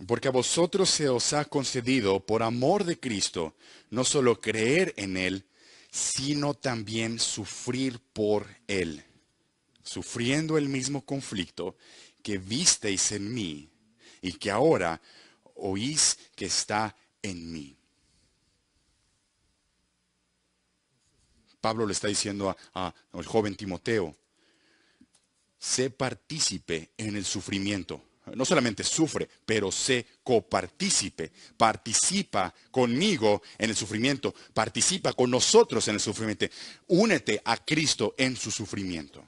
Porque a vosotros se os ha concedido, por amor de Cristo, no solo creer en Él, sino también sufrir por Él, sufriendo el mismo conflicto que visteis en mí y que ahora oís que está en mí. Pablo le está diciendo al joven Timoteo, sé partícipe en el sufrimiento. No solamente sufre, pero sé copartícipe. Participa conmigo en el sufrimiento. Participa con nosotros en el sufrimiento. Únete a Cristo en su sufrimiento.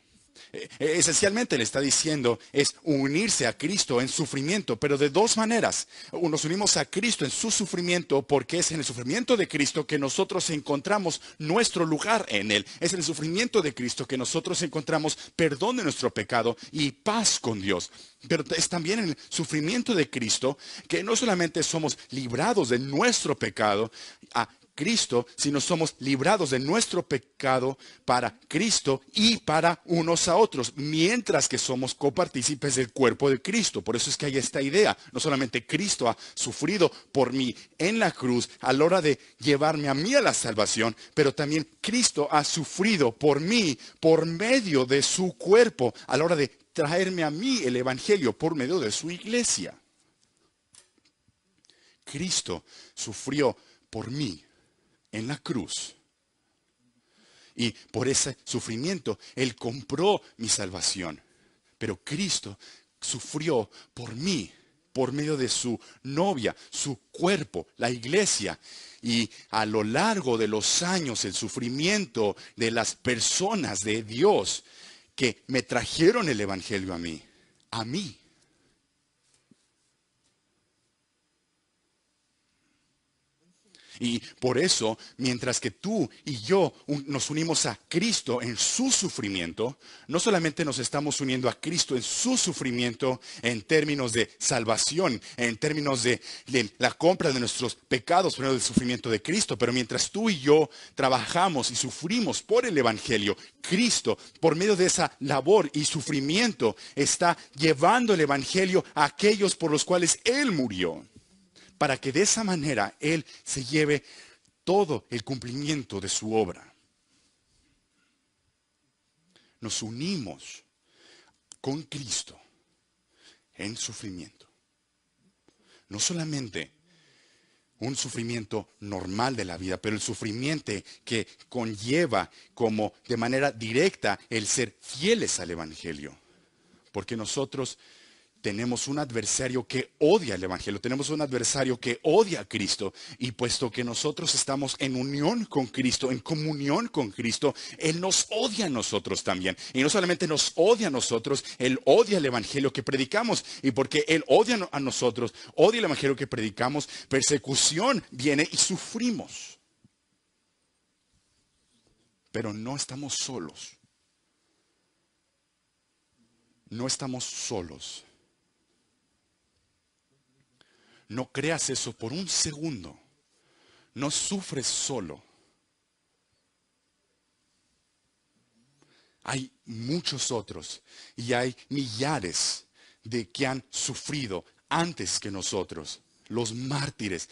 Esencialmente le está diciendo es unirse a Cristo en sufrimiento, pero de dos maneras. Nos unimos a Cristo en su sufrimiento porque es en el sufrimiento de Cristo que nosotros encontramos nuestro lugar en Él. Es en el sufrimiento de Cristo que nosotros encontramos perdón de nuestro pecado y paz con Dios. Pero es también en el sufrimiento de Cristo que no solamente somos librados de nuestro pecado a Cristo, sino somos librados de nuestro pecado para Cristo y para unos a otros, mientras que somos copartícipes del cuerpo de Cristo. Por eso es que hay esta idea. No solamente Cristo ha sufrido por mí en la cruz a la hora de llevarme a mí a la salvación, pero también Cristo ha sufrido por mí por medio de su cuerpo a la hora de traerme a mí el Evangelio por medio de su iglesia. Cristo sufrió por mí en la cruz. Y por ese sufrimiento, Él compró mi salvación. Pero Cristo sufrió por mí, por medio de su novia, su cuerpo, la iglesia. Y a lo largo de los años, el sufrimiento de las personas de Dios que me trajeron el Evangelio a mí. Y por eso, mientras que tú y yo nos unimos a Cristo en su sufrimiento, no solamente nos estamos uniendo a Cristo en su sufrimiento en términos de salvación, en términos de la compra de nuestros pecados por medio del sufrimiento de Cristo, pero mientras tú y yo trabajamos y sufrimos por el Evangelio, Cristo, por medio de esa labor y sufrimiento, está llevando el Evangelio a aquellos por los cuales Él murió, para que de esa manera Él se lleve todo el cumplimiento de su obra. Nos unimos con Cristo en sufrimiento. No solamente un sufrimiento normal de la vida, pero el sufrimiento que conlleva como de manera directa el ser fieles al Evangelio. Porque nosotros tenemos un adversario que odia el Evangelio, tenemos un adversario que odia a Cristo, y puesto que nosotros estamos en unión con Cristo, en comunión con Cristo, Él nos odia a nosotros también. Y no solamente nos odia a nosotros, Él odia el Evangelio que predicamos. Y porque Él odia a nosotros, odia el Evangelio que predicamos, persecución viene y sufrimos. Pero no estamos solos. No estamos solos. No creas eso por un segundo. No sufres solo. Hay muchos otros y hay millares de que han sufrido antes que nosotros. Los mártires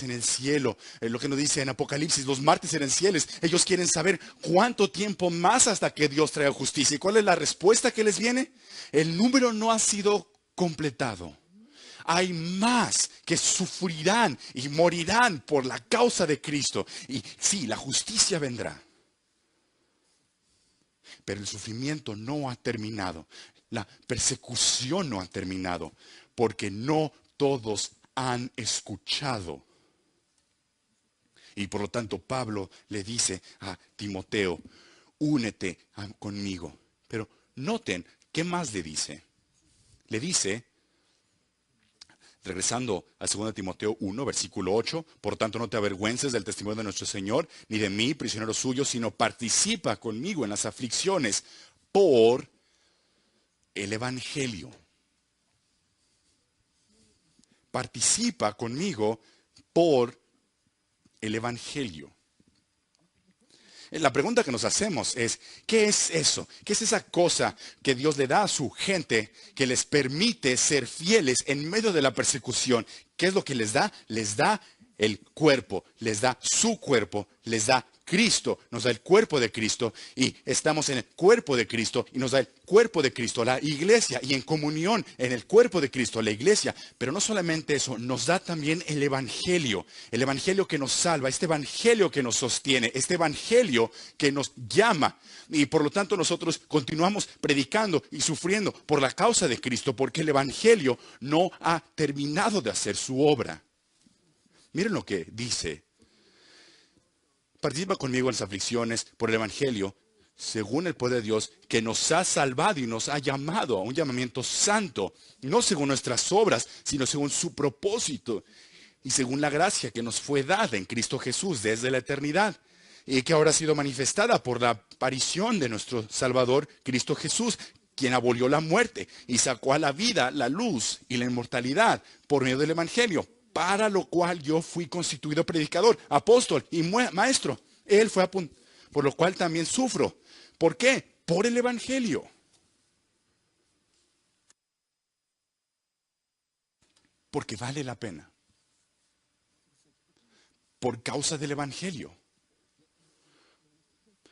en el cielo. Lo que nos dice en Apocalipsis, los mártires en el cielo. Ellos quieren saber cuánto tiempo más hasta que Dios traiga justicia. ¿Y cuál es la respuesta que les viene? El número no ha sido completado. Hay más que sufrirán y morirán por la causa de Cristo. Y sí, la justicia vendrá. Pero el sufrimiento no ha terminado. La persecución no ha terminado. Porque no todos han escuchado. Y por lo tanto Pablo le dice a Timoteo, únete conmigo. Pero noten, ¿qué más le dice? Le dice, regresando a 2 Timoteo 1, versículo 8, por tanto no te avergüences del testimonio de nuestro Señor, ni de mí, prisionero suyo, sino participa conmigo en las aflicciones por el Evangelio. Participa conmigo por el Evangelio. La pregunta que nos hacemos es, ¿qué es eso? ¿Qué es esa cosa que Dios le da a su gente que les permite ser fieles en medio de la persecución? ¿Qué es lo que les da? Les da el cuerpo, les da su cuerpo, les da Cristo, nos da el cuerpo de Cristo y estamos en el cuerpo de Cristo y nos da el cuerpo de Cristo, la iglesia, y en comunión en el cuerpo de Cristo, la iglesia. Pero no solamente eso, nos da también el evangelio que nos salva, este evangelio que nos sostiene, este evangelio que nos llama. Y por lo tanto nosotros continuamos predicando y sufriendo por la causa de Cristo, porque el evangelio no ha terminado de hacer su obra. Miren lo que dice. Participa conmigo en las aflicciones por el evangelio, según el poder de Dios, que nos ha salvado y nos ha llamado a un llamamiento santo, no según nuestras obras, sino según su propósito y según la gracia que nos fue dada en Cristo Jesús desde la eternidad, y que ahora ha sido manifestada por la aparición de nuestro Salvador, Cristo Jesús, quien abolió la muerte y sacó a la vida, la luz y la inmortalidad por medio del evangelio, para lo cual yo fui constituido predicador, apóstol y maestro. Él fue por lo cual también sufro. ¿Por qué? Por el evangelio. Porque vale la pena. Por causa del evangelio.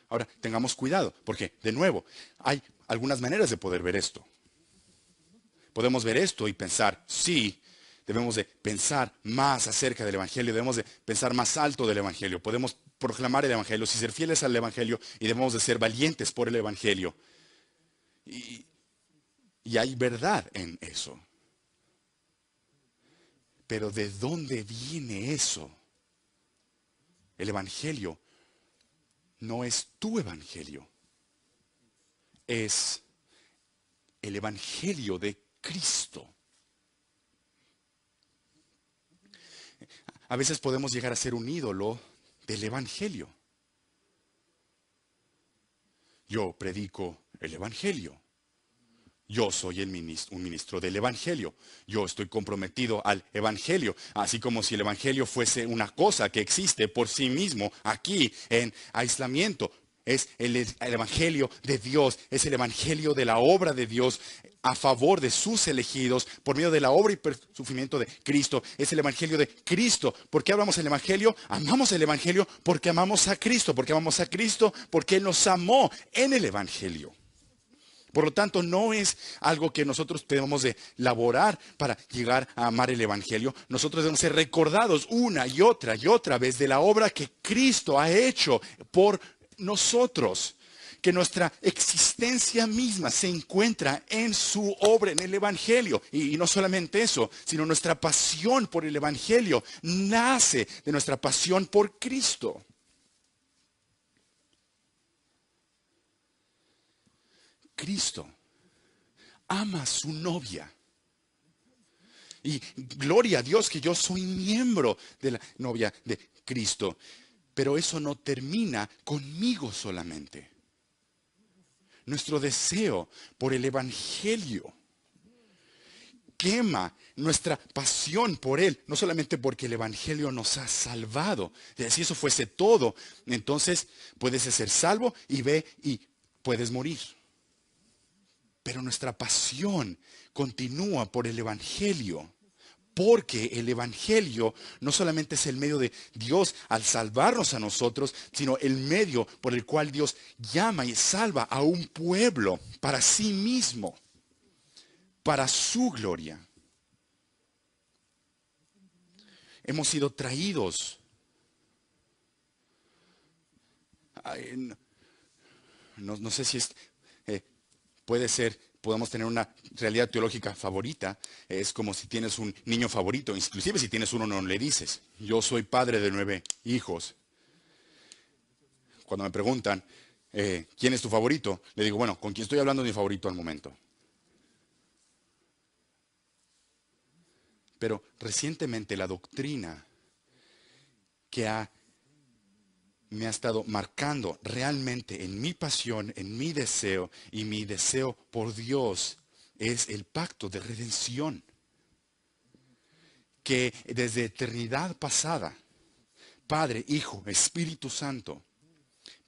Ahora, tengamos cuidado, porque, de nuevo, hay algunas maneras de poder ver esto. Podemos ver esto y pensar, sí, debemos de pensar más acerca del evangelio, debemos de pensar más alto del evangelio, podemos proclamar el evangelio, y ser fieles al evangelio, y debemos de ser valientes por el evangelio. Y hay verdad en eso. Pero ¿de dónde viene eso? El evangelio no es tu evangelio. Es el evangelio de Cristo. A veces podemos llegar a ser un ídolo del evangelio. Yo predico el evangelio. Yo soy un ministro del evangelio. Yo estoy comprometido al evangelio. Así como si el evangelio fuese una cosa que existe por sí mismo aquí en aislamiento. Es el evangelio de Dios. Es el evangelio de la obra de Dios a favor de sus elegidos por medio de la obra y sufrimiento de Cristo. Es el evangelio de Cristo. ¿Por qué hablamos del evangelio? Amamos el evangelio porque amamos a Cristo. Porque amamos a Cristo porque Él nos amó en el evangelio. Por lo tanto, no es algo que nosotros tenemos de elaborar para llegar a amar el evangelio. Nosotros debemos ser recordados una y otra vez de la obra que Cristo ha hecho por nosotros. Que nuestra existencia misma se encuentra en su obra, en el evangelio. Y no solamente eso, sino nuestra pasión por el evangelio nace de nuestra pasión por Cristo. Cristo ama a su novia. Y gloria a Dios que yo soy miembro de la novia de Cristo. Pero eso no termina conmigo solamente. Nuestro deseo por el evangelio quema nuestra pasión por Él. No solamente porque el evangelio nos ha salvado. Si eso fuese todo, entonces puedes ser salvo y ve y puedes morir. Pero nuestra pasión continúa por el evangelio. Porque el evangelio no solamente es el medio de Dios al salvarnos a nosotros, sino el medio por el cual Dios llama y salva a un pueblo para sí mismo, para su gloria. Hemos sido traídos. No sé si es... puede ser, podemos tener una realidad teológica favorita. Es como si tienes un niño favorito. Inclusive si tienes uno no le dices. Yo soy padre de 9 hijos. Cuando me preguntan, ¿quién es tu favorito? Le digo, bueno, ¿con quién estoy hablando de mi favorito al momento? Pero recientemente la doctrina que me ha estado marcando realmente en mi pasión, en mi deseo y mi deseo por Dios es el pacto de redención. Que desde eternidad pasada, Padre, Hijo, Espíritu Santo,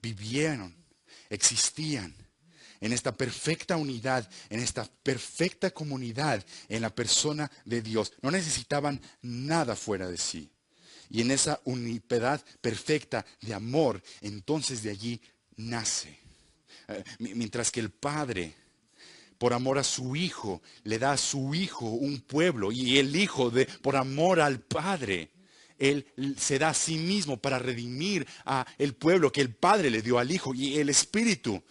vivieron, existían en esta perfecta unidad, en esta perfecta comunidad, en la persona de Dios. No necesitaban nada fuera de sí. Y en esa unidad perfecta de amor, entonces de allí nace. Mientras que el Padre, por amor a su Hijo, le da a su Hijo un pueblo, y el Hijo, por amor al Padre, Él se da a sí mismo para redimir a el pueblo que el Padre le dio al Hijo. Y el Espíritu,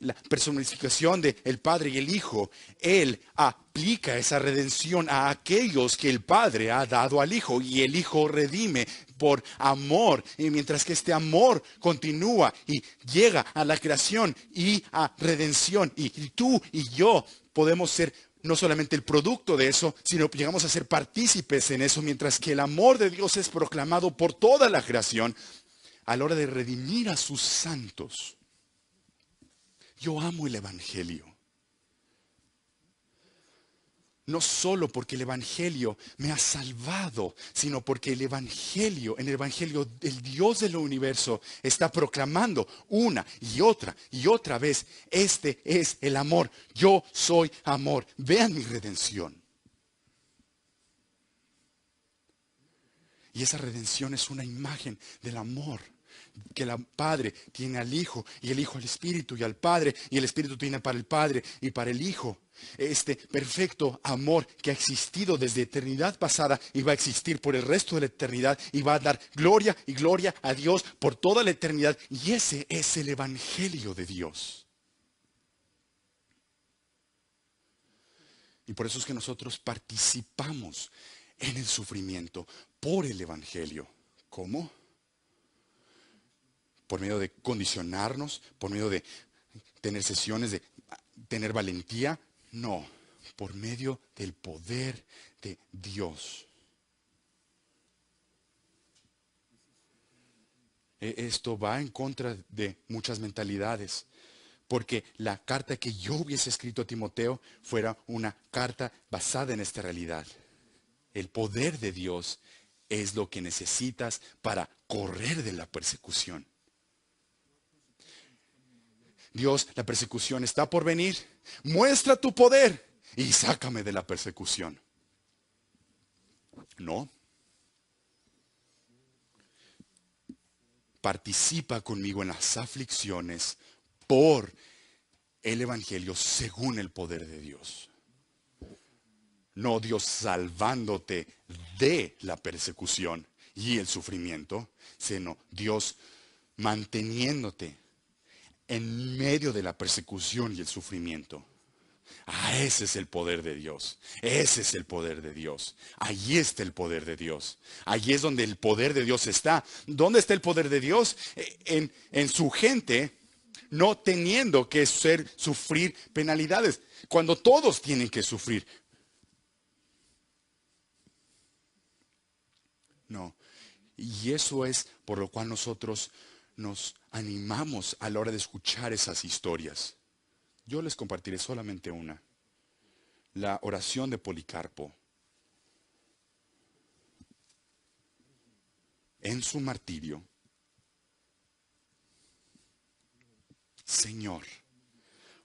la personificación del Padre y el Hijo, Él aplica esa redención a aquellos que el Padre ha dado al Hijo, y el Hijo redime por amor. Y mientras que este amor continúa y llega a la creación y a redención, y tú y yo podemos ser no solamente el producto de eso, sino que llegamos a ser partícipes en eso, mientras que el amor de Dios es proclamado por toda la creación a la hora de redimir a sus santos. Yo amo el Evangelio. No solo porque el Evangelio me ha salvado, sino porque en el Evangelio, el Dios del universo está proclamando una y otra vez: este es el amor, yo soy amor, vean mi redención. Y esa redención es una imagen del amor que el Padre tiene al Hijo, y el Hijo al Espíritu, y al Padre, y el Espíritu tiene para el Padre y para el Hijo. Este perfecto amor que ha existido desde eternidad pasada y va a existir por el resto de la eternidad, y va a dar gloria y gloria a Dios por toda la eternidad. Y ese es el Evangelio de Dios. Y por eso es que nosotros participamos en el sufrimiento por el Evangelio. ¿Cómo? Por medio de condicionarnos, por medio de tener sesiones, de tener valentía. No, por medio del poder de Dios. Esto va en contra de muchas mentalidades, porque la carta que yo hubiese escrito a Timoteo fuera una carta basada en esta realidad. El poder de Dios es lo que necesitas para correr de la persecución. Dios, la persecución está por venir. Muestra tu poder y sácame de la persecución. No. Participa conmigo en las aflicciones por el Evangelio según el poder de Dios. No Dios salvándote de la persecución y el sufrimiento, sino Dios manteniéndote en medio de la persecución y el sufrimiento. Ese es el poder de Dios. Ese es el poder de Dios. Allí está el poder de Dios. Allí es donde el poder de Dios está. ¿Dónde está el poder de Dios? En su gente no teniendo que sufrir penalidades, cuando todos tienen que sufrir. No. Y eso es por lo cual nosotros nos animamos a la hora de escuchar esas historias. Yo les compartiré solamente una. La oración de Policarpo. En su martirio. Señor,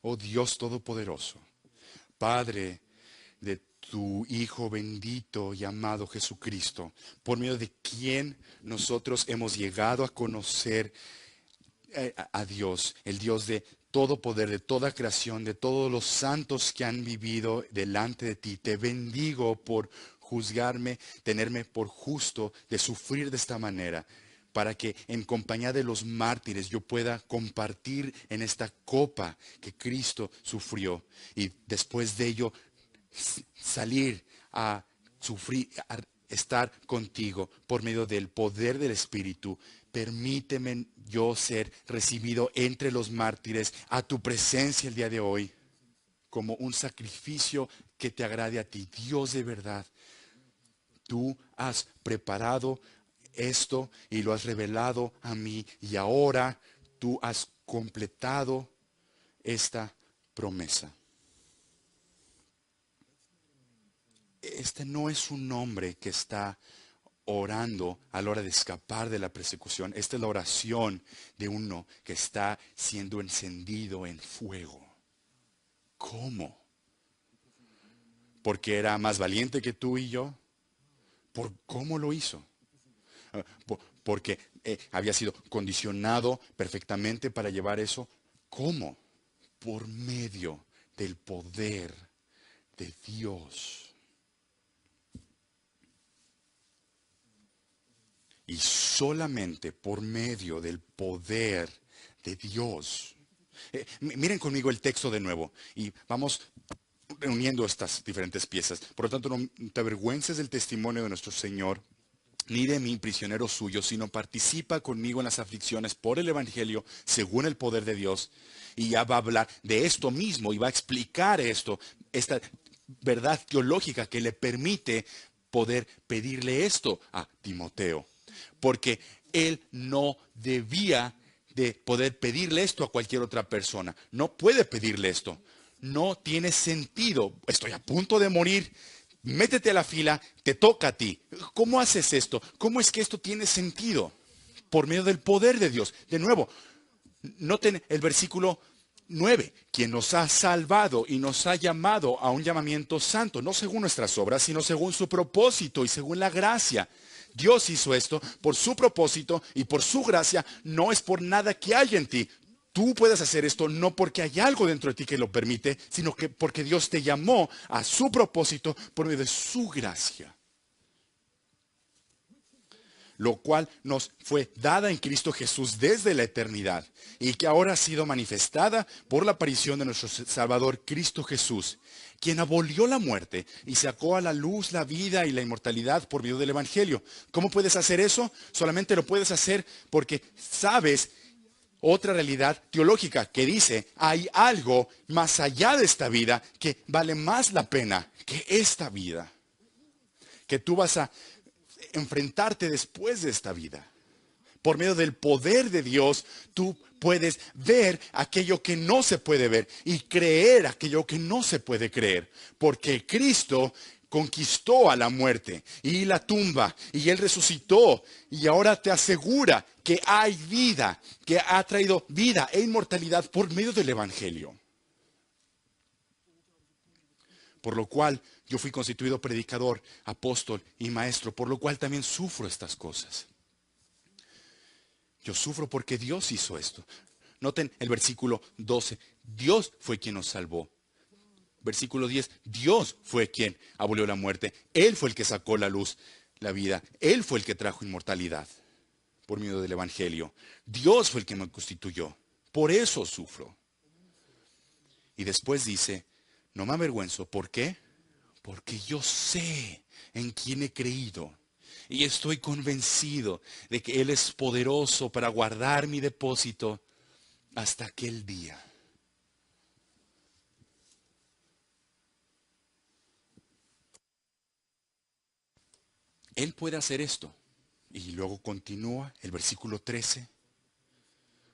oh Dios Todopoderoso, Padre de tu Hijo bendito y amado Jesucristo, por medio de quien nosotros hemos llegado a conocer a Dios, el Dios de todo poder, de toda creación, de todos los santos que han vivido delante de ti. Te bendigo por juzgarme, tenerme por justo de sufrir de esta manera, para que en compañía de los mártires yo pueda compartir en esta copa que Cristo sufrió, y después de ello salir a sufrir, a estar contigo por medio del poder del Espíritu. Permíteme yo ser recibido entre los mártires a tu presencia el día de hoy, como un sacrificio que te agrade a ti. Dios de verdad, tú has preparado esto y lo has revelado a mí, y ahora tú has completado esta promesa. Este no es un nombre que está orando a la hora de escapar de la persecución. Esta es la oración de uno que está siendo encendido en fuego. ¿Cómo? ¿Porque era más valiente que tú y yo? ¿Por cómo lo hizo? Porque había sido condicionado perfectamente para llevar eso. ¿Cómo? Por medio del poder de Dios. Y solamente por medio del poder de Dios. Miren conmigo el texto de nuevo y vamos reuniendo estas diferentes piezas. Por lo tanto, no te avergüences del testimonio de nuestro Señor, ni de mí, prisionero suyo, sino participa conmigo en las aflicciones por el Evangelio, según el poder de Dios. Y ya va a hablar de esto mismo y va a explicar esto, esta verdad teológica que le permite poder pedirle esto a Timoteo. Porque él no debía de poder pedirle esto a cualquier otra persona. No puede pedirle esto. No tiene sentido. Estoy a punto de morir. Métete a la fila, te toca a ti. ¿Cómo haces esto? ¿Cómo es que esto tiene sentido? Por medio del poder de Dios. De nuevo, noten el versículo 9, quien nos ha salvado y nos ha llamado a un llamamiento santo, no según nuestras obras, sino según su propósito y según la gracia. Dios hizo esto por su propósito y por su gracia, no es por nada que hay en ti. Tú puedes hacer esto no porque hay algo dentro de ti que lo permite, sino que porque Dios te llamó a su propósito por medio de su gracia. Lo cual nos fue dada en Cristo Jesús desde la eternidad y que ahora ha sido manifestada por la aparición de nuestro Salvador Cristo Jesús, quien abolió la muerte y sacó a la luz la vida y la inmortalidad por medio del Evangelio. ¿Cómo puedes hacer eso? Solamente lo puedes hacer porque sabes otra realidad teológica que dice, hay algo más allá de esta vida que vale más la pena que esta vida, que tú vas a enfrentarte después de esta vida. Por medio del poder de Dios, tú puedes ver aquello que no se puede ver y creer aquello que no se puede creer. Porque Cristo conquistó a la muerte y la tumba y Él resucitó y ahora te asegura que hay vida, que ha traído vida e inmortalidad por medio del Evangelio. Por lo cual yo fui constituido predicador, apóstol y maestro, por lo cual también sufro estas cosas. Yo sufro porque Dios hizo esto. Noten el versículo 12. Dios fue quien nos salvó. Versículo 10. Dios fue quien abolió la muerte. Él fue el que sacó la luz, la vida. Él fue el que trajo inmortalidad por medio del Evangelio. Dios fue el que me constituyó. Por eso sufro. Y después dice, no me avergüenzo. ¿Por qué? Porque yo sé en quién he creído. Y estoy convencido de que Él es poderoso para guardar mi depósito hasta aquel día. Él puede hacer esto. Y luego continúa el versículo 13.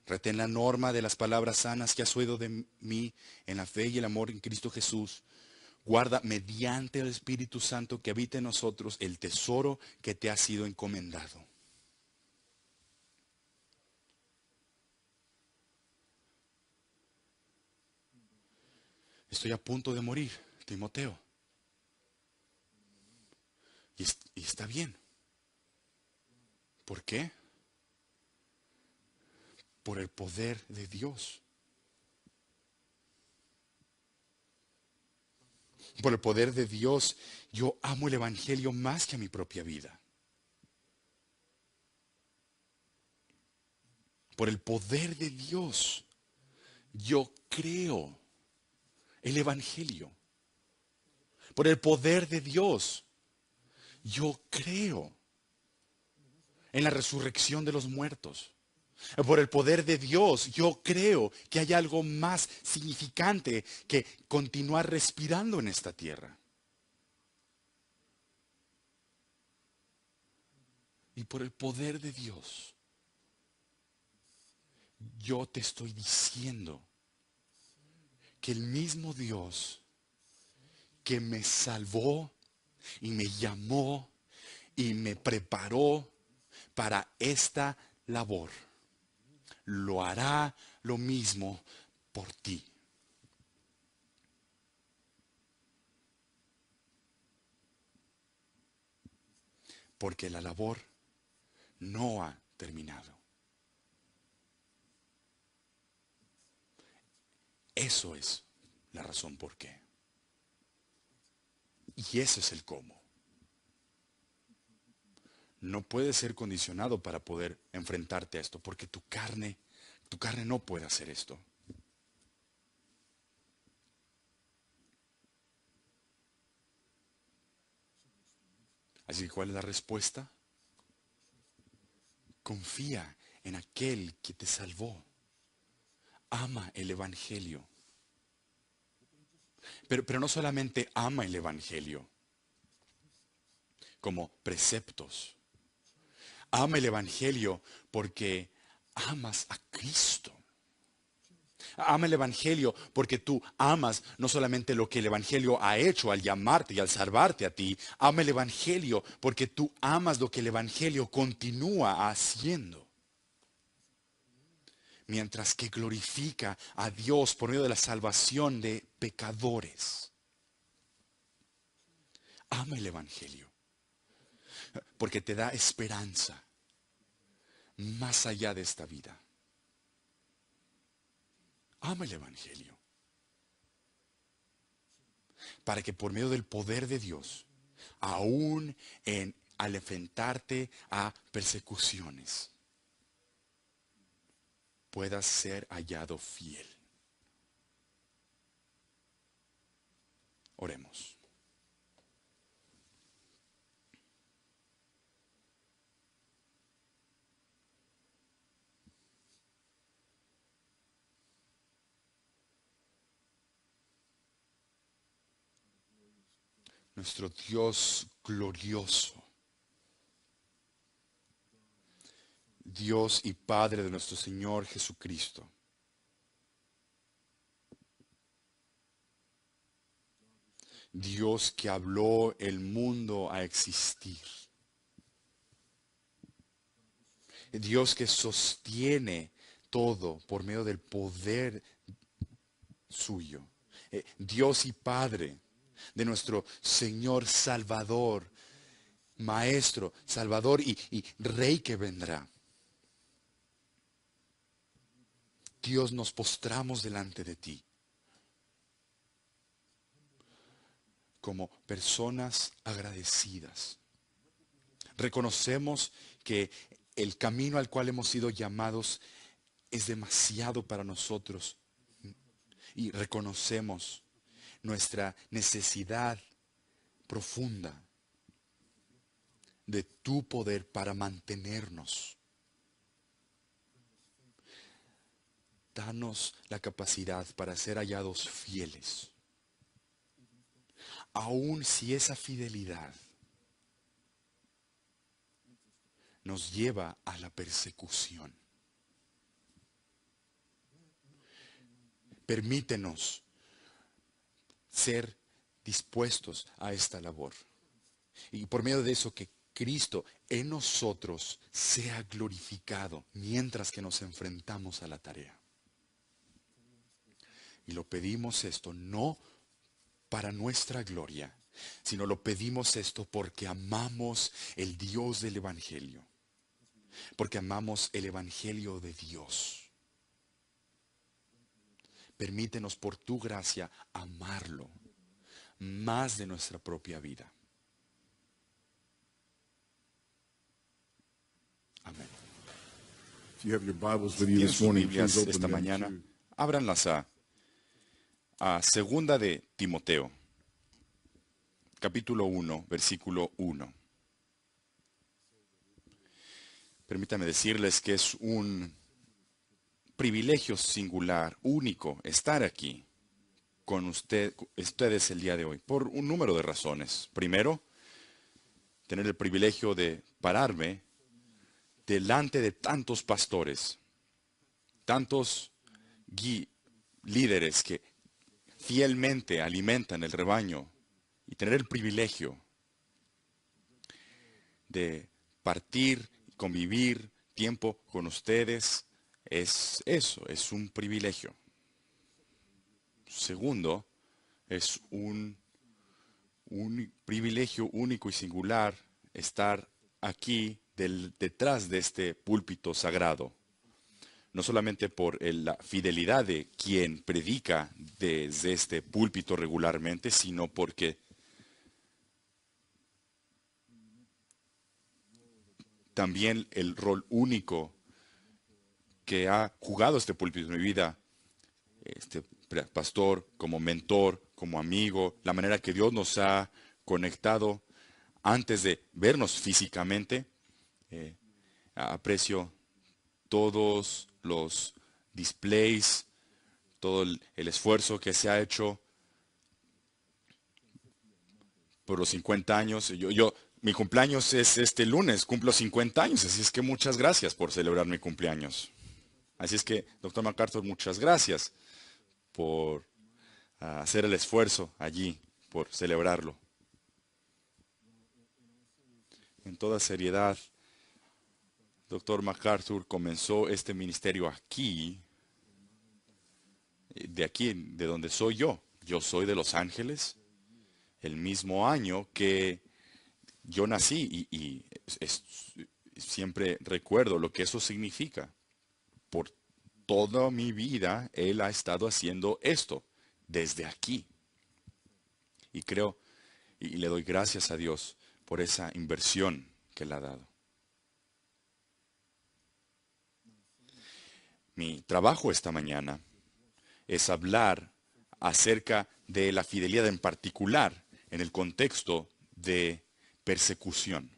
Retén la norma de las palabras sanas que has oído de mí en la fe y el amor en Cristo Jesús. Guarda mediante el Espíritu Santo que habita en nosotros el tesoro que te ha sido encomendado. Estoy a punto de morir, Timoteo. Y está bien. ¿Por qué? Por el poder de Dios. Por el poder de Dios, yo amo el Evangelio más que a mi propia vida. Por el poder de Dios, yo creo el Evangelio. Por el poder de Dios, yo creo en la resurrección de los muertos. Por el poder de Dios, yo creo que hay algo más significante que continuar respirando en esta tierra. Y por el poder de Dios, yo te estoy diciendo que el mismo Dios que me salvó y me llamó y me preparó para esta labor. Lo hará lo mismo por ti. Porque la labor no ha terminado. Eso es la razón por qué. Y ese es el cómo. No puedes ser condicionado para poder enfrentarte a esto, porque tu carne no puede hacer esto. Así que, ¿cuál es la respuesta? Confía en aquel que te salvó. Ama el Evangelio. Pero no solamente ama el Evangelio como preceptos. Ama el Evangelio porque amas a Cristo. Ama el Evangelio porque tú amas no solamente lo que el Evangelio ha hecho al llamarte y al salvarte a ti. Ama el Evangelio porque tú amas lo que el Evangelio continúa haciendo. Mientras que glorifica a Dios por medio de la salvación de pecadores. Ama el Evangelio porque te da esperanza más allá de esta vida. Ama el Evangelio para que por medio del poder de Dios, aún al enfrentarte a persecuciones, puedas ser hallado fiel. Oremos. Nuestro Dios glorioso, Dios y Padre de nuestro Señor Jesucristo, Dios que habló el mundo a existir, Dios que sostiene todo por medio del poder suyo, Dios y Padre de nuestro Señor Salvador, Maestro, Salvador y Rey que vendrá. Dios, nos postramos delante de ti como personas agradecidas. Reconocemos que el camino al cual hemos sido llamados es demasiado para nosotros y reconocemos nuestra necesidad profunda de tu poder para mantenernos. Danos la capacidad para ser hallados fieles, aun si esa fidelidad nos lleva a la persecución. Permítenos ser dispuestos a esta labor. Y por medio de eso que Cristo en nosotros sea glorificado mientras que nos enfrentamos a la tarea. Y lo pedimos esto no para nuestra gloria, sino lo pedimos esto porque amamos el Dios del Evangelio. Porque amamos el Evangelio de Dios. Permítenos por tu gracia amarlo más de nuestra propia vida. Amén. If you have your Bibles Si with you tienen this sus morning, Biblias please open esta them mañana, to ábranlas a segunda de Timoteo, capítulo 1, versículo 1. Permítame decirles que es un privilegio singular, único, estar aquí con ustedes el día de hoy, por un número de razones. Primero, tener el privilegio de pararme delante de tantos pastores, tantos líderes que fielmente alimentan el rebaño, y tener el privilegio de partir, convivir tiempo con ustedes, es eso, es un privilegio. Segundo, es un privilegio único y singular estar aquí detrás de este púlpito sagrado. No solamente por la fidelidad de quien predica desde este púlpito regularmente, sino porque también el rol único que ha jugado este púlpito en mi vida, este pastor, como mentor, como amigo, la manera que Dios nos ha conectado antes de vernos físicamente. Aprecio todos los displays, todo el esfuerzo que se ha hecho por los 50 años. Mi cumpleaños es este lunes, cumplo 50 años, así es que muchas gracias por celebrar mi cumpleaños. Así es que, doctor MacArthur, muchas gracias por hacer el esfuerzo allí, por celebrarlo. En toda seriedad, doctor MacArthur comenzó este ministerio aquí, de donde soy yo. Yo soy de Los Ángeles, el mismo año que yo nací y siempre recuerdo lo que eso significa. Por toda mi vida, Él ha estado haciendo esto, desde aquí. Y creo, y le doy gracias a Dios por esa inversión que Él ha dado. Mi trabajo esta mañana es hablar acerca de la fidelidad en particular en el contexto de persecución.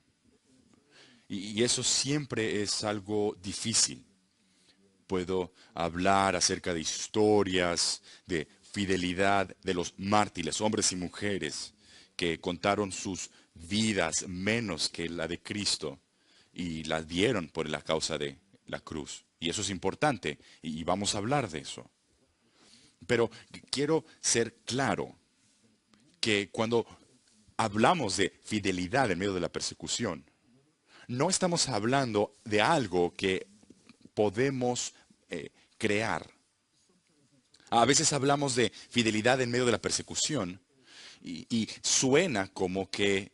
Y eso siempre es algo difícil. Puedo hablar acerca de historias, de fidelidad de los mártires, hombres y mujeres, que contaron sus vidas menos que la de Cristo y las dieron por la causa de la cruz. Y eso es importante y vamos a hablar de eso. Pero quiero ser claro que cuando hablamos de fidelidad en medio de la persecución, no estamos hablando de algo que podemos crear. A veces hablamos de fidelidad en medio de la persecución y suena como que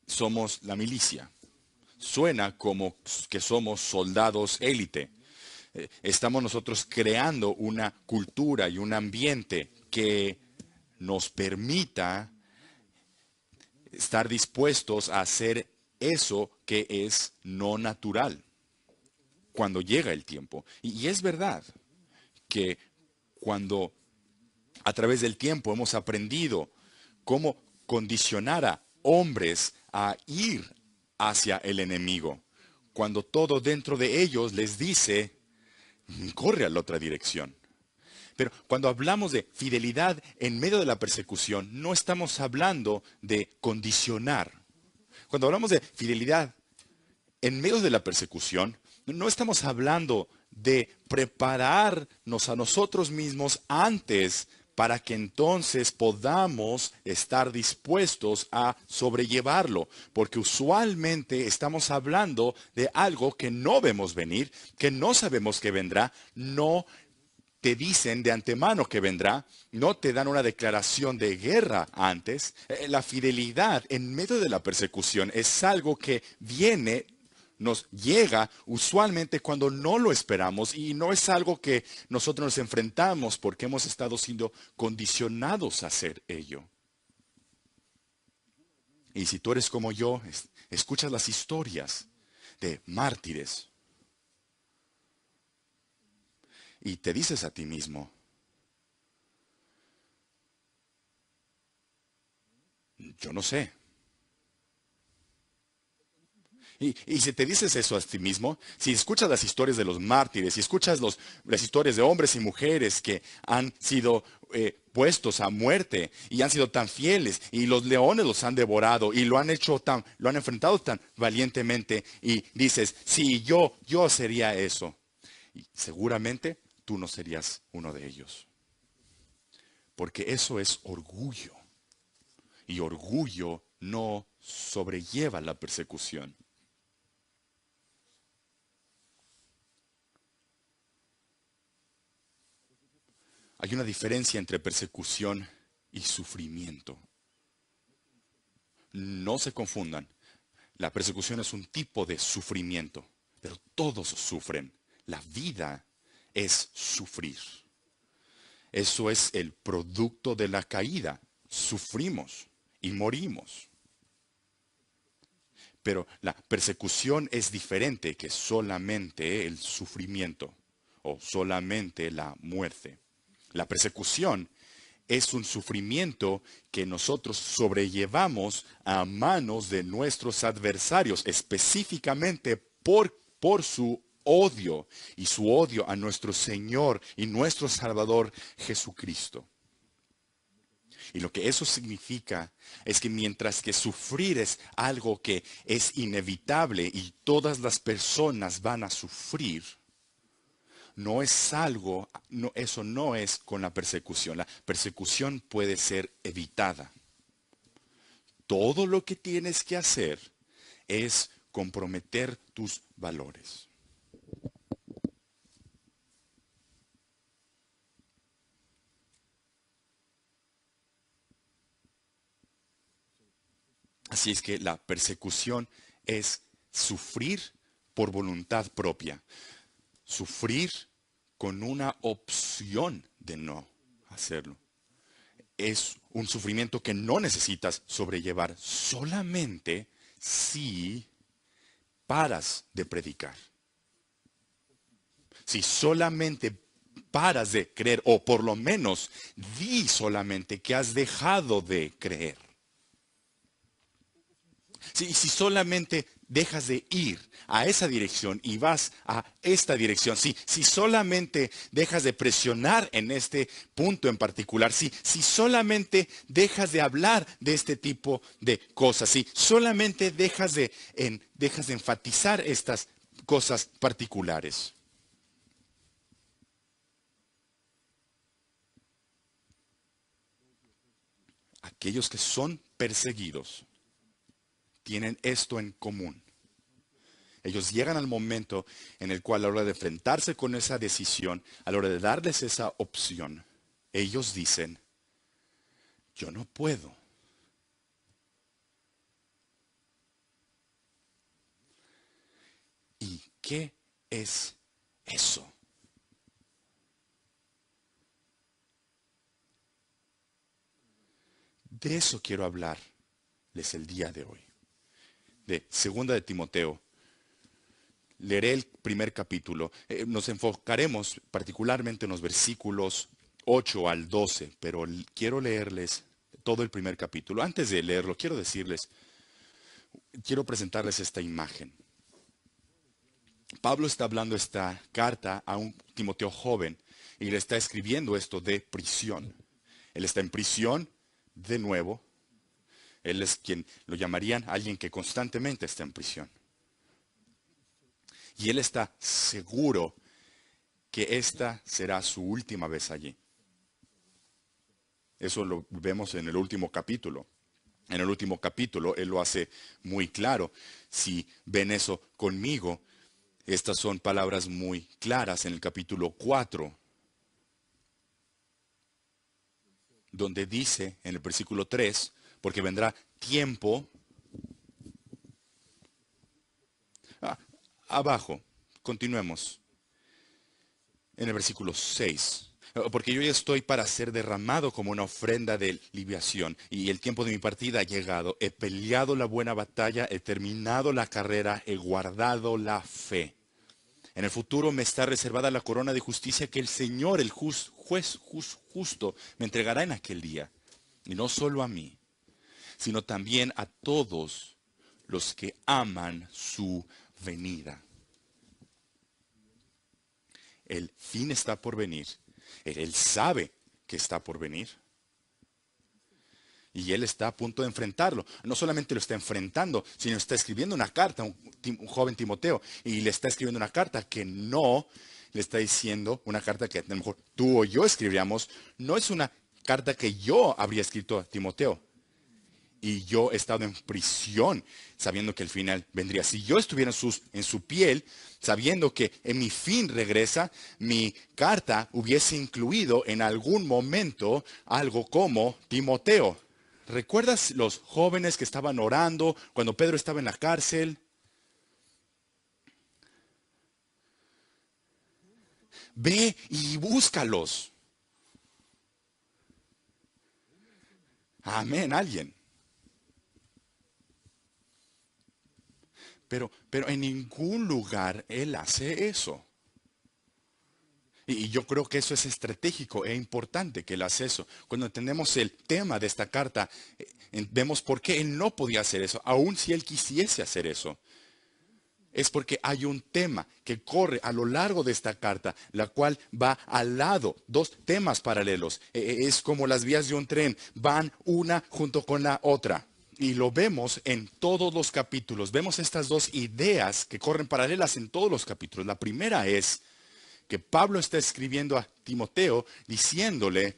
somos la milicia. Suena como que somos soldados élite. Estamos nosotros creando una cultura y un ambiente que nos permita estar dispuestos a hacer eso que es no natural cuando llega el tiempo. Y es verdad que cuando a través del tiempo hemos aprendido cómo condicionar a hombres a ir hacia el enemigo, cuando todo dentro de ellos les dice, corre a la otra dirección. Pero cuando hablamos de fidelidad en medio de la persecución, no estamos hablando de condicionar. Cuando hablamos de fidelidad en medio de la persecución, no estamos hablando de prepararnos a nosotros mismos antes para que entonces podamos estar dispuestos a sobrellevarlo, porque usualmente estamos hablando de algo que no vemos venir, que no sabemos que vendrá, no te dicen de antemano que vendrá, no te dan una declaración de guerra antes. La fidelidad en medio de la persecución es algo que viene, nos llega usualmente cuando no lo esperamos y no es algo que nosotros nos enfrentamos porque hemos estado siendo condicionados a hacer ello. Y si tú eres como yo, escuchas las historias de mártires y te dices a ti mismo, yo no sé. Y si te dices eso a ti mismo, si escuchas las historias de los mártires, si escuchas las historias de hombres y mujeres que han sido puestos a muerte y han sido tan fieles y los leones los han devorado y lo han enfrentado tan valientemente y dices, sí, yo sería eso. Y seguramente tú no serías uno de ellos. Porque eso es orgullo. Y orgullo no sobrelleva la persecución. Hay una diferencia entre persecución y sufrimiento. No se confundan. La persecución es un tipo de sufrimiento, pero todos sufren. La vida es sufrir. Eso es el producto de la caída. Sufrimos y morimos. Pero la persecución es diferente que solamente el sufrimiento o solamente la muerte. La persecución es un sufrimiento que nosotros sobrellevamos a manos de nuestros adversarios, específicamente por su odio y su odio a nuestro Señor y nuestro Salvador Jesucristo. Y lo que eso significa es que mientras que sufrir es algo que es inevitable y todas las personas van a sufrir, no es algo, no, eso no es con la persecución. La persecución puede ser evitada. Todo lo que tienes que hacer es comprometer tus valores. Así es que la persecución es sufrir por voluntad propia. Sufrir con una opción de no hacerlo. Es un sufrimiento que no necesitas sobrellevar solamente si paras de predicar. Si solamente paras de creer, o por lo menos di solamente que has dejado de creer. Si solamente dejas de ir a esa dirección y vas a esta dirección, si solamente dejas de presionar en este punto en particular, si solamente dejas de hablar de este tipo de cosas, si solamente dejas de enfatizar estas cosas particulares. Aquellos que son perseguidos tienen esto en común. Ellos llegan al momento en el cual a la hora de enfrentarse con esa decisión, a la hora de darles esa opción, ellos dicen, yo no puedo. ¿Y qué es eso? De eso quiero hablarles el día de hoy. De Segunda de Timoteo. Leeré el primer capítulo. Nos enfocaremos particularmente en los versículos 8 al 12, pero quiero leerles todo el primer capítulo. Antes de leerlo, quiero presentarles esta imagen. Pablo está hablando esta carta a un Timoteo joven y le está escribiendo esto de prisión. Él está en prisión de nuevo. Él es quien lo llamarían alguien que constantemente está en prisión. Y él está seguro que esta será su última vez allí. Eso lo vemos en el último capítulo. En el último capítulo él lo hace muy claro. Si ven eso conmigo, estas son palabras muy claras en el capítulo 4, donde dice en el versículo 3, porque vendrá tiempo. Abajo, continuemos. En el versículo 6. Porque yo ya estoy para ser derramado como una ofrenda de libación, y el tiempo de mi partida ha llegado. He peleado la buena batalla, he terminado la carrera, he guardado la fe. En el futuro me está reservada la corona de justicia que el Señor, el juez justo, me entregará en aquel día. Y no solo a mí, sino también a todos los que aman su venida. El fin está por venir. Él sabe que está por venir. Y él está a punto de enfrentarlo. No solamente lo está enfrentando, sino está escribiendo una carta a un joven Timoteo. Y le está escribiendo una carta que no le está diciendo, una carta que a lo mejor tú o yo escribiríamos, no es una carta que yo habría escrito a Timoteo. y yo he estado en prisión sabiendo que el final vendría. Si yo estuviera en su piel, sabiendo que en mi fin regresa, mi carta hubiese incluido en algún momento algo como Timoteo. ¿Recuerdas los jóvenes que estaban orando cuando Pedro estaba en la cárcel? Ve y búscalos. Amén, alguien. Pero en ningún lugar él hace eso. Y yo creo que eso es estratégico e importante que él hace eso. Cuando entendemos el tema de esta carta, vemos por qué él no podía hacer eso, aun si él quisiese hacer eso. Es porque hay un tema que corre a lo largo de esta carta, la cual va al lado, dos temas paralelos. Es como las vías de un tren, van una junto con la otra. Y lo vemos en todos los capítulos. Vemos estas dos ideas que corren paralelas en todos los capítulos. La primera es que Pablo está escribiendo a Timoteo diciéndole: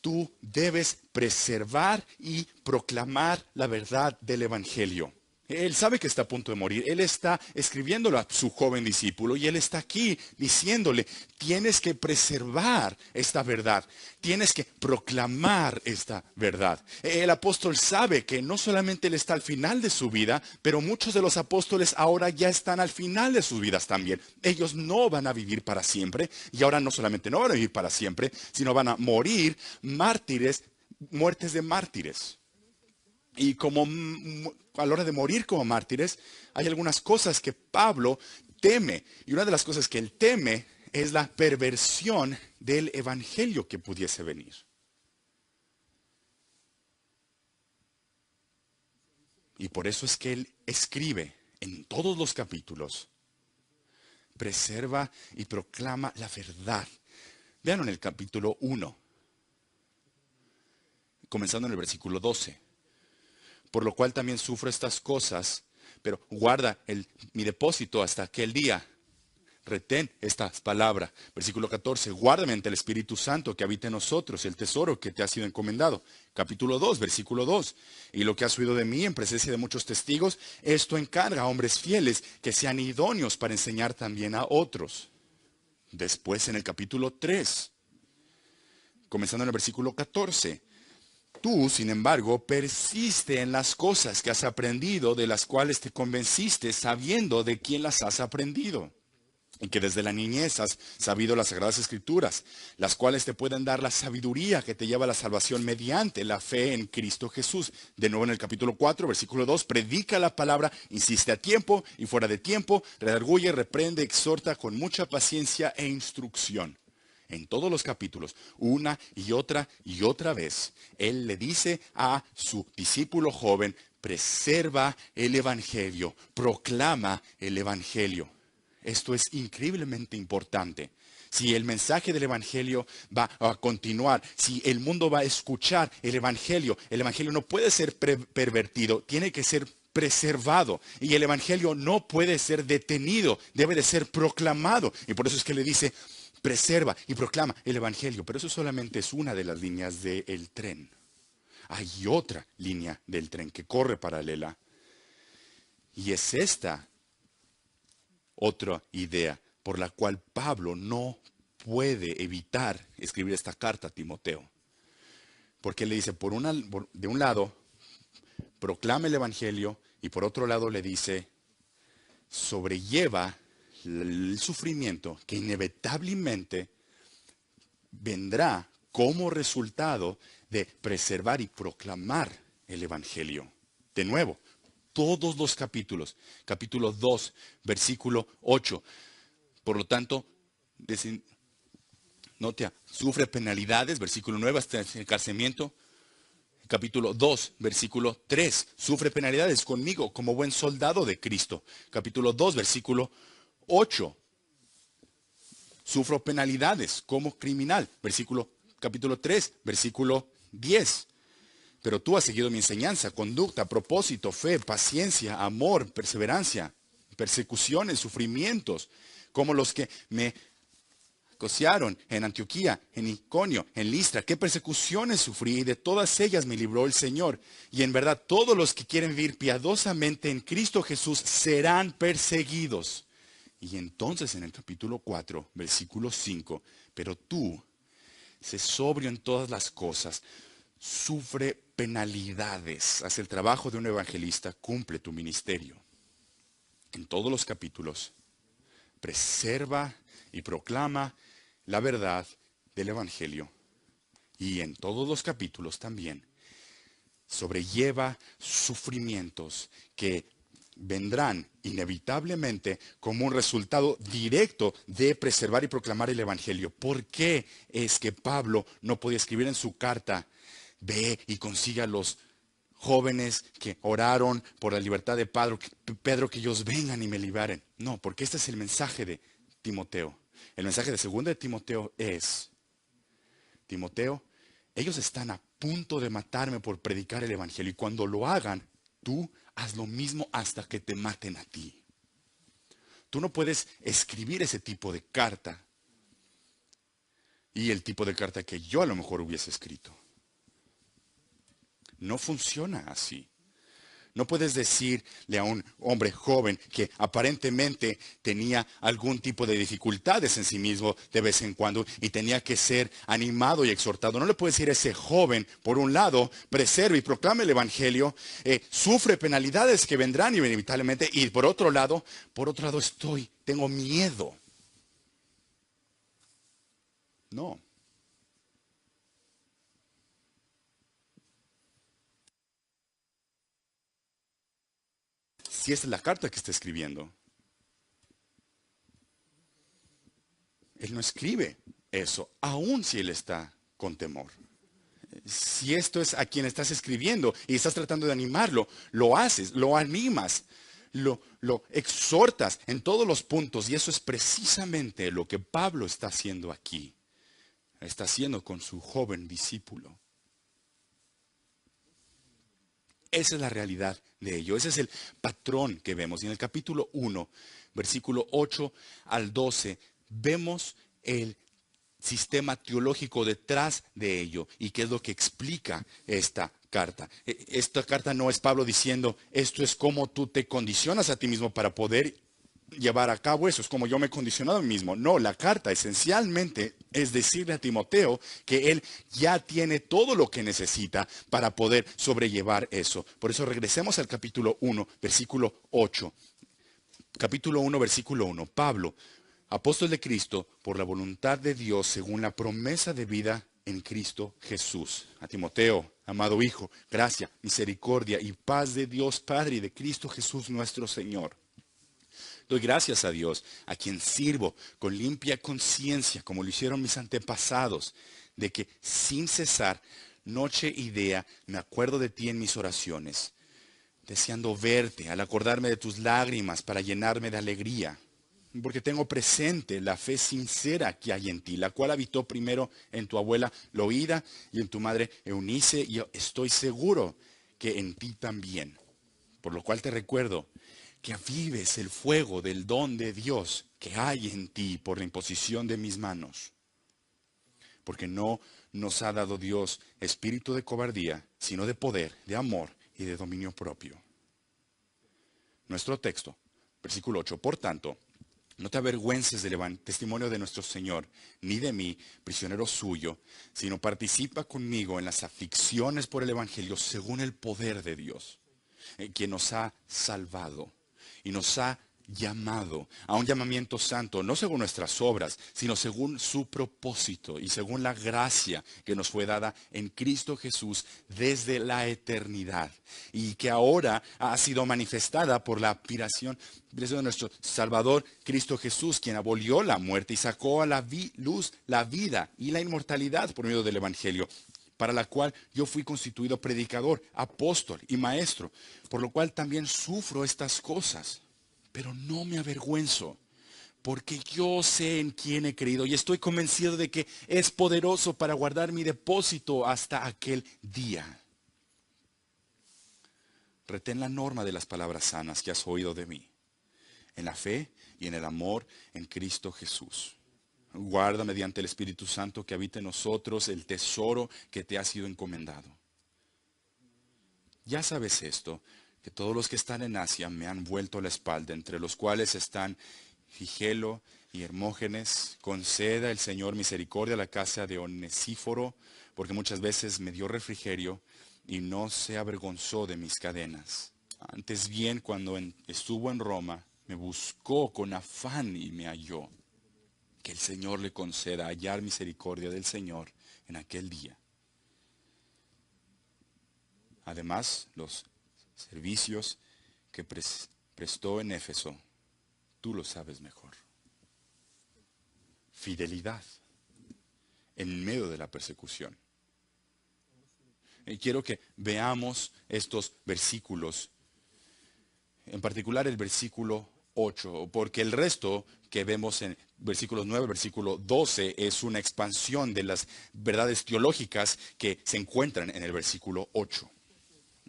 tú debes preservar y proclamar la verdad del Evangelio. Él sabe que está a punto de morir. Él está escribiéndolo a su joven discípulo y él está aquí diciéndole: tienes que preservar esta verdad. Tienes que proclamar esta verdad. El apóstol sabe que no solamente él está al final de su vida, pero muchos de los apóstoles ahora ya están al final de sus vidas también. Ellos no van a vivir para siempre, y ahora no solamente no van a vivir para siempre, sino van a morir mártires, muertes de mártires. Y como a la hora de morir como mártires, hay algunas cosas que Pablo teme. Y una de las cosas que él teme es la perversión del evangelio que pudiese venir. Y por eso es que él escribe en todos los capítulos: preserva y proclama la verdad. Vean en el capítulo 1, comenzando en el versículo 12. Por lo cual también sufro estas cosas, pero guarda mi depósito hasta aquel día. Retén estas palabras. Versículo 14. Guárdame ante el Espíritu Santo que habita en nosotros, el tesoro que te ha sido encomendado. Capítulo 2, versículo 2. Y lo que has oído de mí en presencia de muchos testigos, esto encarga a hombres fieles que sean idóneos para enseñar también a otros. Después en el capítulo 3, comenzando en el versículo 14. Tú, sin embargo, persiste en las cosas que has aprendido, de las cuales te convenciste, sabiendo de quién las has aprendido. Y que desde la niñez has sabido las Sagradas Escrituras, las cuales te pueden dar la sabiduría que te lleva a la salvación mediante la fe en Cristo Jesús. De nuevo en el capítulo 4, versículo 2, predica la palabra, insiste a tiempo y fuera de tiempo, redarguye, reprende, exhorta con mucha paciencia e instrucción. En todos los capítulos, una y otra vez, él le dice a su discípulo joven: preserva el Evangelio, proclama el Evangelio. Esto es increíblemente importante. Si el mensaje del Evangelio va a continuar, si el mundo va a escuchar el Evangelio no puede ser pervertido, tiene que ser preservado. Y el Evangelio no puede ser detenido, debe de ser proclamado. Y por eso es que le dice: preserva y proclama el Evangelio. Pero eso solamente es una de las líneas del tren. Hay otra línea del tren que corre paralela. Y es esta otra idea por la cual Pablo no puede evitar escribir esta carta a Timoteo. Porque él le dice, de un lado, proclama el Evangelio, y por otro lado le dice: sobrelleva el sufrimiento que inevitablemente vendrá como resultado de preservar y proclamar el Evangelio. De nuevo, todos los capítulos, capítulo 2, versículo 8. Por lo tanto, sufre penalidades, versículo 9, hasta el encarcelamiento. Capítulo 2, versículo 3, sufre penalidades conmigo como buen soldado de Cristo. Capítulo 2, versículo 8, sufro penalidades como criminal. Capítulo 3, versículo 10. Pero tú has seguido mi enseñanza, conducta, propósito, fe, paciencia, amor, perseverancia, persecuciones, sufrimientos, como los que me cociaron, en Antioquía, en Iconio, en Listra, qué persecuciones sufrí, y de todas ellas me libró el Señor. Y en verdad, todos los que quieren vivir piadosamente en Cristo Jesús serán perseguidos. Y entonces en el capítulo 4, versículo 5, pero tú, sé sobrio en todas las cosas, sufre penalidades, haz el trabajo de un evangelista, cumple tu ministerio. En todos los capítulos, preserva y proclama la verdad del Evangelio. Y en todos los capítulos también sobrelleva sufrimientos que vendrán inevitablemente como un resultado directo de preservar y proclamar el Evangelio. ¿Por qué es que Pablo no podía escribir en su carta, ve y consiga a los jóvenes que oraron por la libertad de Pedro, que ellos vengan y me liberen? No, porque este es el mensaje de Timoteo. El mensaje de 2 de Timoteo es, Timoteo, ellos están a punto de matarme por predicar el Evangelio, y cuando lo hagan, tú haz lo mismo hasta que te maten a ti. Tú no puedes escribir ese tipo de carta y el tipo de carta que yo a lo mejor hubiese escrito. No funciona así. No puedes decirle a un hombre joven que aparentemente tenía algún tipo de dificultades en sí mismo de vez en cuando y tenía que ser animado y exhortado. No le puedes decir a ese joven, por un lado, preserve y proclame el Evangelio, sufre penalidades que vendrán inevitablemente, y por otro lado, tengo miedo. No. Si esta es la carta que está escribiendo, él no escribe eso, aun si él está con temor. Si esto es a quien estás escribiendo y estás tratando de animarlo, lo haces, lo animas, lo exhortas en todos los puntos. Y eso es precisamente lo que Pablo está haciendo aquí. Está haciendo con su joven discípulo. Esa es la realidad de ello. Ese es el patrón que vemos. Y en el capítulo 1, versículo 8 al 12, vemos el sistema teológico detrás de ello y qué es lo que explica esta carta. Esta carta no es Pablo diciendo, esto es como tú te condicionas a ti mismo para poder llevar a cabo eso, es como yo me he condicionado a mí mismo. No, la carta esencialmente es decirle a Timoteo que él ya tiene todo lo que necesita para poder sobrellevar eso. Por eso regresemos al capítulo 1, versículo 8. Capítulo 1, versículo 1. Pablo, apóstol de Cristo, por la voluntad de Dios, según la promesa de vida en Cristo Jesús. A Timoteo, amado hijo, gracia, misericordia y paz de Dios Padre y de Cristo Jesús nuestro Señor. Doy gracias a Dios, a quien sirvo con limpia conciencia, como lo hicieron mis antepasados, de que sin cesar, noche y día, me acuerdo de ti en mis oraciones, deseando verte al acordarme de tus lágrimas para llenarme de alegría, porque tengo presente la fe sincera que hay en ti, la cual habitó primero en tu abuela Loída y en tu madre Eunice, y yo estoy seguro que en ti también. Por lo cual te recuerdo que avives el fuego del don de Dios que hay en ti por la imposición de mis manos. Porque no nos ha dado Dios espíritu de cobardía, sino de poder, de amor y de dominio propio. Nuestro texto, versículo 8. Por tanto, no te avergüences del testimonio de nuestro Señor, ni de mí, prisionero suyo, sino participa conmigo en las aflicciones por el Evangelio según el poder de Dios, quien nos ha salvado y nos ha llamado a un llamamiento santo, no según nuestras obras, sino según su propósito y según la gracia que nos fue dada en Cristo Jesús desde la eternidad, y que ahora ha sido manifestada por la aspiración de nuestro Salvador Cristo Jesús, quien abolió la muerte y sacó a la luz la vida y la inmortalidad por medio del Evangelio, para la cual yo fui constituido predicador, apóstol y maestro, por lo cual también sufro estas cosas. Pero no me avergüenzo, porque yo sé en quién he creído y estoy convencido de que es poderoso para guardar mi depósito hasta aquel día. Retén la norma de las palabras sanas que has oído de mí, en la fe y en el amor en Cristo Jesús. Guarda mediante el Espíritu Santo que habita en nosotros el tesoro que te ha sido encomendado. Ya sabes esto, que todos los que están en Asia me han vuelto la espalda, entre los cuales están Figelo y Hermógenes. Conceda el Señor misericordia a la casa de Onesíforo, porque muchas veces me dio refrigerio y no se avergonzó de mis cadenas. Antes bien, cuando estuvo en Roma, me buscó con afán y me halló. Que el Señor le conceda hallar misericordia del Señor en aquel día. Además, los servicios que prestó en Éfeso, tú lo sabes mejor. Fidelidad en medio de la persecución. Y quiero que veamos estos versículos, en particular el versículo 8, porque el resto que vemos en versículos 9, versículo 12, es una expansión de las verdades teológicas que se encuentran en el versículo 8.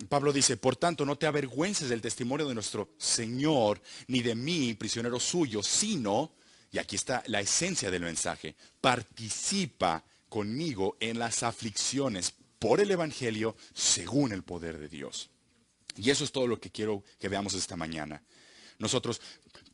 Pablo dice, por tanto, no te avergüences del testimonio de nuestro Señor, ni de mí, prisionero suyo, sino, y aquí está la esencia del mensaje, participa conmigo en las aflicciones por el Evangelio según el poder de Dios. Y eso es todo lo que quiero que veamos esta mañana. Nosotros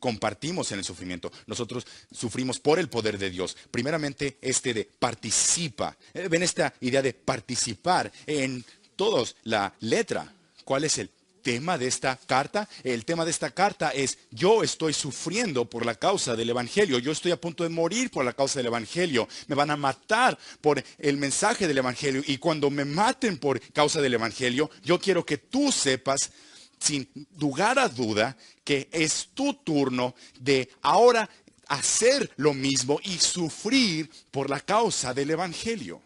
compartimos en el sufrimiento. Nosotros sufrimos por el poder de Dios. Primeramente, de participa. Ven esta idea de participar en todos la letra. ¿Cuál es el tema de esta carta? El tema de esta carta es: yo estoy sufriendo por la causa del Evangelio. Yo estoy a punto de morir por la causa del Evangelio. Me van a matar por el mensaje del Evangelio. Y cuando me maten por causa del Evangelio, yo quiero que tú sepas, sin lugar a duda, que es tu turno de ahora hacer lo mismo y sufrir por la causa del Evangelio.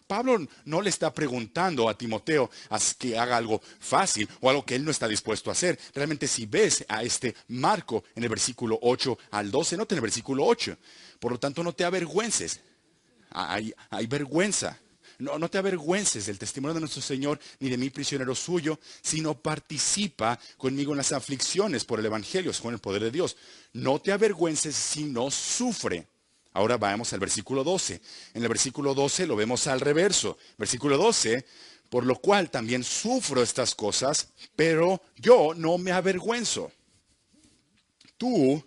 Pablo no le está preguntando a Timoteo que haga algo fácil o algo que él no está dispuesto a hacer. Realmente, si ves a este marco en el versículo 8 al 12, nota en el versículo 8. Por lo tanto, no te avergüences. Hay vergüenza. No te avergüences del testimonio de nuestro Señor, ni de mí, prisionero suyo, sino participa conmigo en las aflicciones por el Evangelio, con el poder de Dios. No te avergüences, sino sufre. Ahora vamos al versículo 12. En el versículo 12 lo vemos al reverso. Versículo 12, por lo cual también sufro estas cosas, pero yo no me avergüenzo. Tú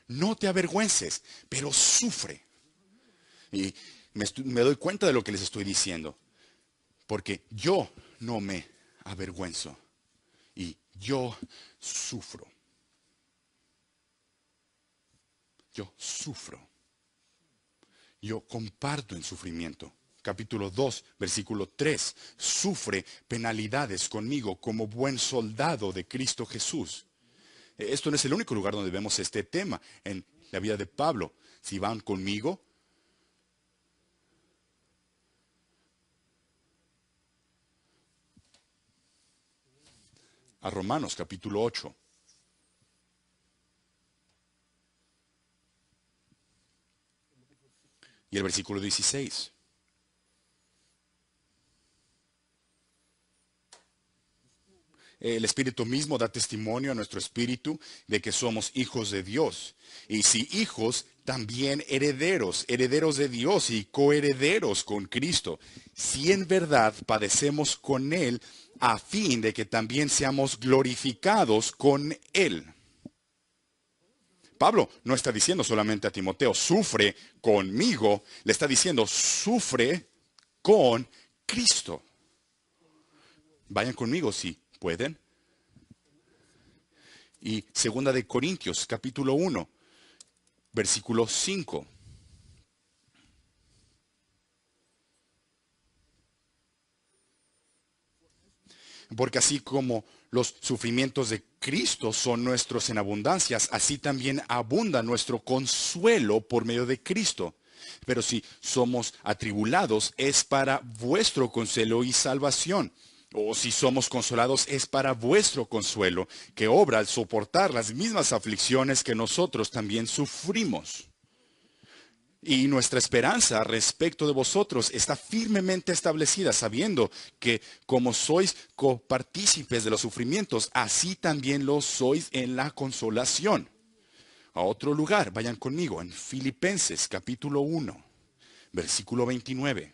no te avergüences, pero sufre. Y me doy cuenta de lo que les estoy diciendo, porque yo no me avergüenzo y yo sufro. Yo sufro. Yo comparto en sufrimiento. Capítulo 2, versículo 3. Sufre penalidades conmigo como buen soldado de Cristo Jesús. Esto no es el único lugar donde vemos este tema en la vida de Pablo. Si van conmigo a Romanos capítulo 8. Y el versículo 16. El Espíritu mismo da testimonio a nuestro espíritu de que somos hijos de Dios. Y si hijos, también herederos, herederos de Dios y coherederos con Cristo. Si en verdad padecemos con Él, a fin de que también seamos glorificados con Él. Pablo no está diciendo solamente a Timoteo, sufre conmigo, le está diciendo, sufre con Cristo. Vayan conmigo si pueden. Y segunda de Corintios, capítulo 1, versículo 5. Porque así como los sufrimientos de Cristo son nuestros en abundancias, así también abunda nuestro consuelo por medio de Cristo. Pero si somos atribulados, es para vuestro consuelo y salvación. O si somos consolados, es para vuestro consuelo, que obra al soportar las mismas aflicciones que nosotros también sufrimos. Y nuestra esperanza respecto de vosotros está firmemente establecida, sabiendo que como sois copartícipes de los sufrimientos, así también lo sois en la consolación. a otro lugar. Vayan conmigo en Filipenses capítulo 1, versículo 29.